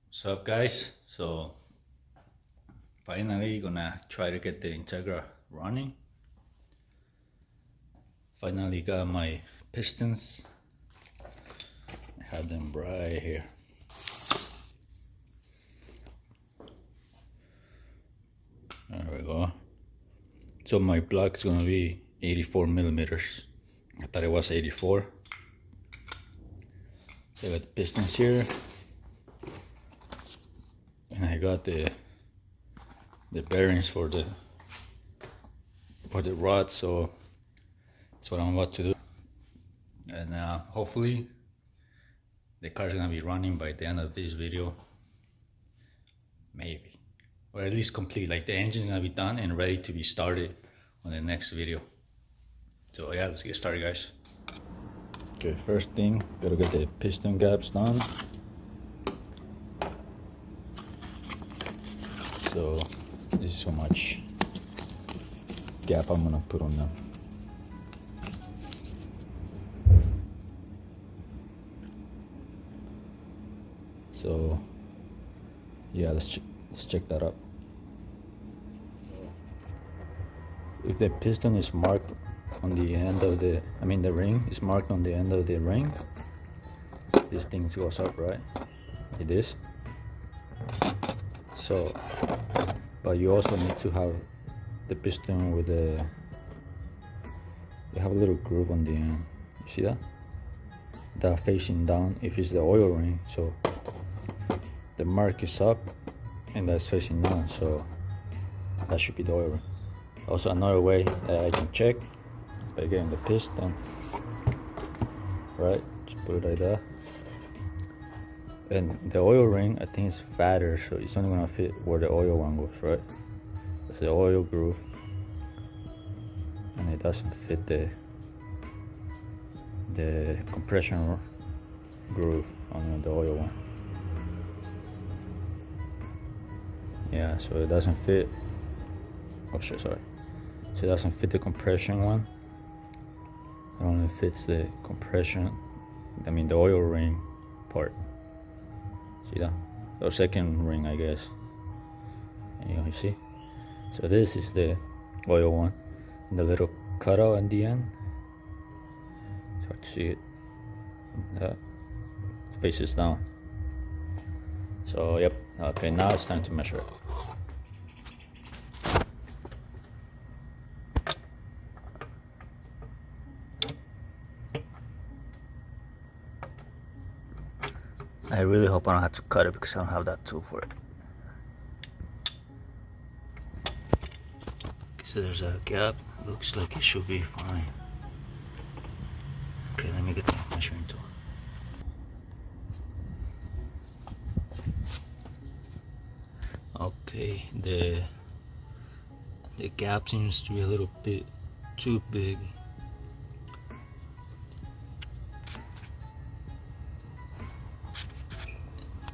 What's up, guys? So finally gonna try to get the integra running. Finally got my pistons. I have them right here. There we go. So my block's gonna be 84 millimeters. I thought it was 84. I got the pistons here, and I got the bearings for the rod. So that's what I'm about to do, and hopefully the car's gonna be running by the end of this video, maybe, or at least complete. Like the engine's gonna be done and ready to be started on the next video. So yeah, let's get started, guys. Okay, first thing, gotta get the piston gaps done. So this is how much gap I'm gonna put on them. So yeah, let's check that up. If the piston is marked on the end of the ring is marked on the end of the ring, this thing goes up, right? It is. So, but you also need to have the piston with you have a little groove on the end. You see that? That facing down if it's the oil ring. So the mark is up and that's facing down, so that should be the oil ring. Also, another way that I can check is by getting the piston, right? Just put it like that. And the oil ring, I think, is fatter, so it's only gonna fit where the oil one goes, right? That's the oil groove, and it doesn't fit the compression groove on the oil one. Yeah, so it doesn't fit. Oh shit, sorry. So it doesn't fit the compression one. It only fits the compression, the oil ring part. See that? Or second ring, I guess. And you see? So this is the oil one. And the little cutout at the end. It's hard to see it. That faces down. So yep. Okay, now it's time to measure it. I really hope I don't have to cut it because I don't have that tool for it. So there's a gap. Looks like it should be fine. Okay, let me get the measuring tool. Okay, the gap seems to be a little bit too big.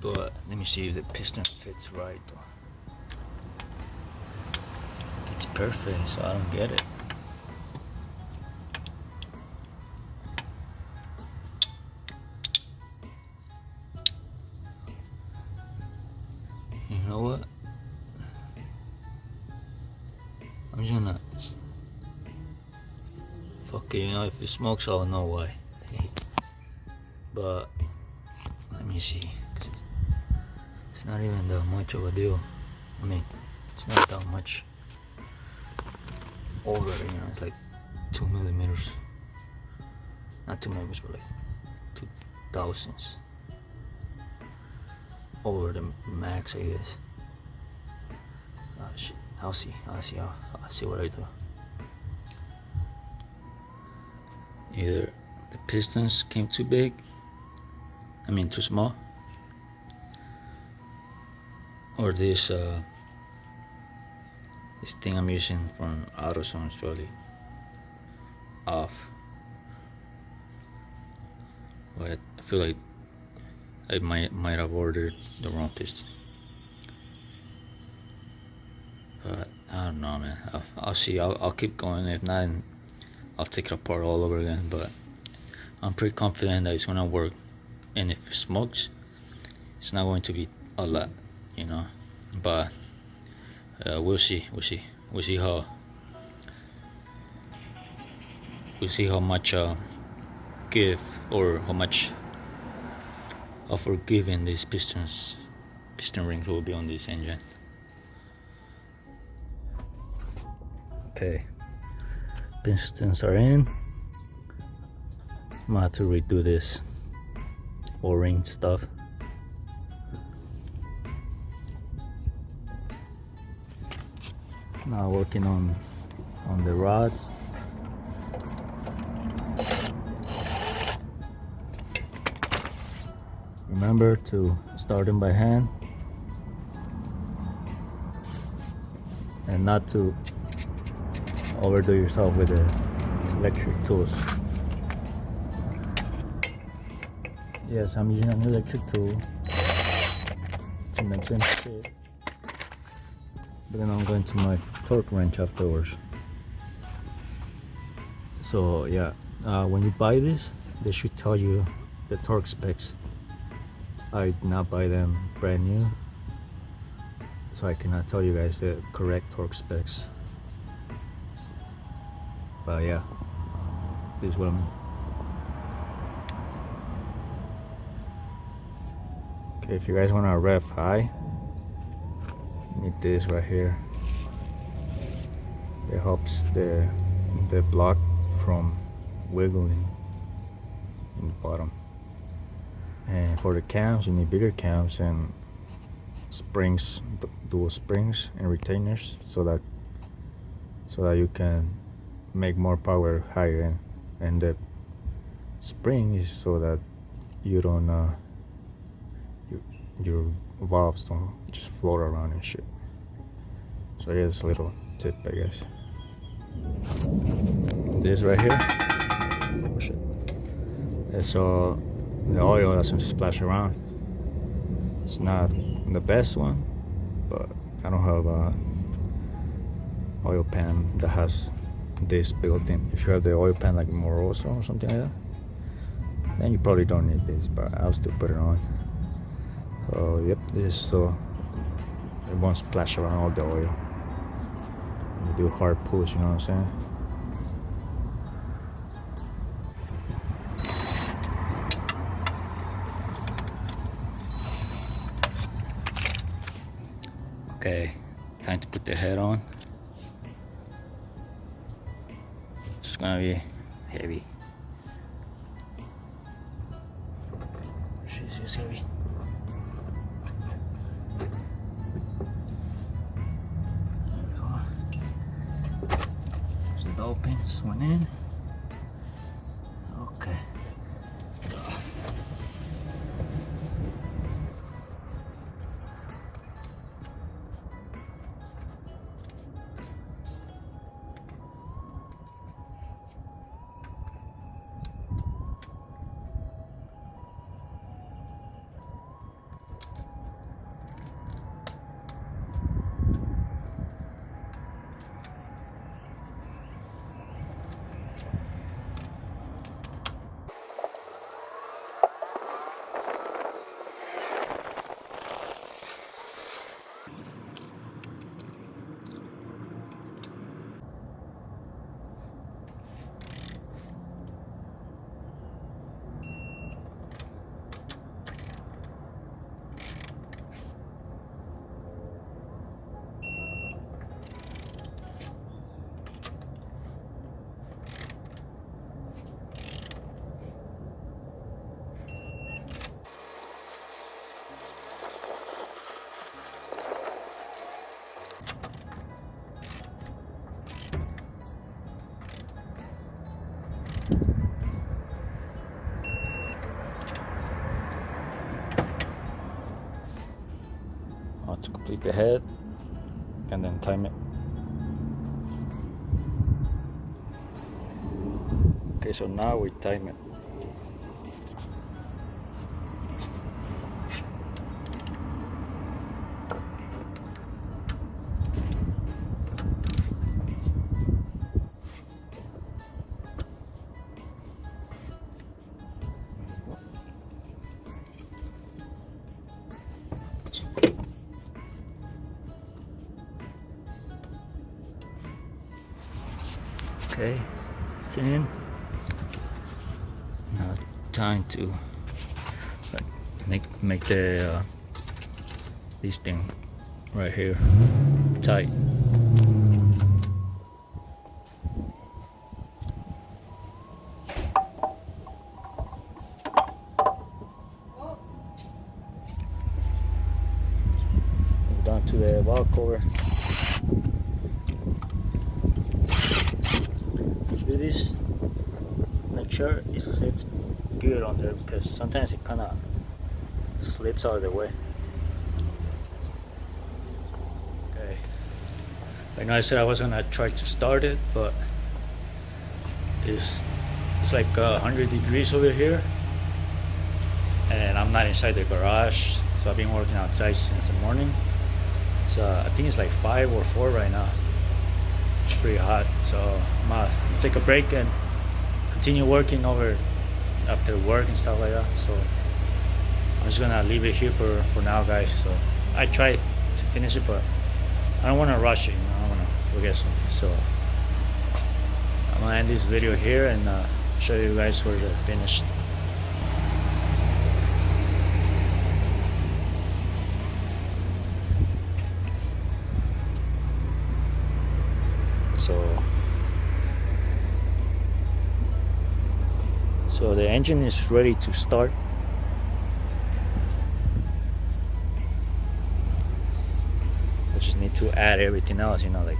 But let me see if the piston fits right though. It's perfect, so I don't get it. You know what? I'm just gonna fuck it, if it smokes I'll know why. But let me see. It's not even that much of a deal. It's not that much over, it's like 2 millimeters. Not 2 millimeters, but like 2 thousandths over the max, I guess. Oh shit, I'll see what I do. Either the pistons came too big, too small, or this thing I'm using from AutoZone is really off. But I feel like I might have ordered the wrong piston. But I don't know, man. I'll see. I'll keep going. If not, I'll take it apart all over again. But I'm pretty confident that it's gonna work. And if it smokes, it's not going to be a lot, you know, but we'll see how much give, or how much of forgiving these piston rings will be on this engine. Okay, pistons are in. I'm gonna have to redo this O-ring stuff. Now working on the rods. Remember to start them by hand and not to overdo yourself with the electric tools. Yes, I'm using an electric tool to make them fit, but then I'm going to my torque wrench afterwards. So yeah, when you buy this, they should tell you the torque specs. I did not buy them brand new, so I cannot tell you guys the correct torque specs. But yeah, this is what I'm. Okay, if you guys want to rev high, you need this right here. It helps the block from wiggling in the bottom. And for the cams, you need bigger cams and springs, dual springs and retainers, so that you can make more power higher end. And the spring is so that you don't your valves don't just float around and shit. So here's a little tip, I guess. This right here, oh shit, so the oil doesn't splash around. It's not the best one, but I don't have a oil pan that has this built in. If you have the oil pan like Moroso or something like that, then you probably don't need this, but I'll still put it on. So yep, this is so it won't splash around all the oil. You do hard push, you know what I'm saying? Okay, time to put the head on. It's gonna be heavy. She's just heavy. There we go. There's the dowel pins went in. Okay. To complete the head and then time it. Okay, so now we time it. Okay, it's in. Now time to make the this thing right here tight. Move down to the valve cover. Do this, make sure it sits good on there, because sometimes it kind of slips out of the way. Okay, I know I said I was gonna try to start it, but it's like 100 degrees over here, and I'm not inside the garage, so I've been working outside since the morning. It's I think it's like 5 or 4 right now. It's pretty hot, so I'm gonna take a break and continue working over after work and stuff like that. So I'm just gonna leave it here for now, guys. So I tried to finish it, but I don't want to rush it, you know. I don't want to forget something. So I'm gonna end this video here and show you guys where they're finished. So the engine is ready to start. I just need to add everything else, you know, like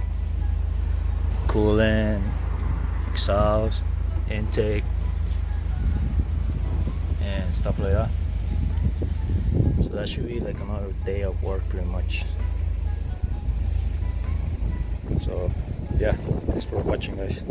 coolant, exhaust, intake, and stuff like that. So that should be like another day of work pretty much. So yeah, thanks for watching, guys.